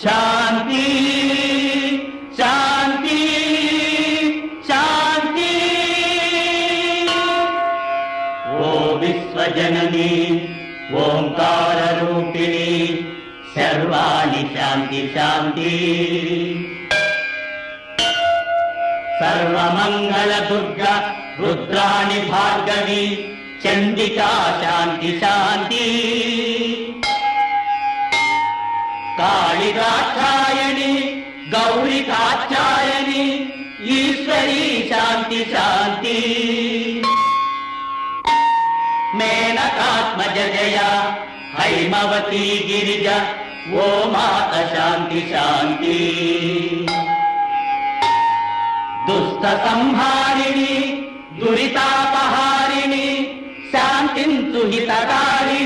శాంతి శాంతి శాంతి. ఓ విశ్వజనని ఓంకార రూపిణి సర్వాణి శాంతి శాంతి. సర్వమంగళ దుర్గా రుద్రాణి భార్గవి చండికా శాంతి శాంతి. కాళి కాత్యాయని గౌరి కాత్యాయని ఈశ్వరీ శాంతి శాంతి. మేనకాత్మజ జయ హైమవతి గిరిజ ఓ మాత శాంతి శాంతి. దుష్ట సంహారిణి దురితాపహారిణి శాంతించు హితకారిణి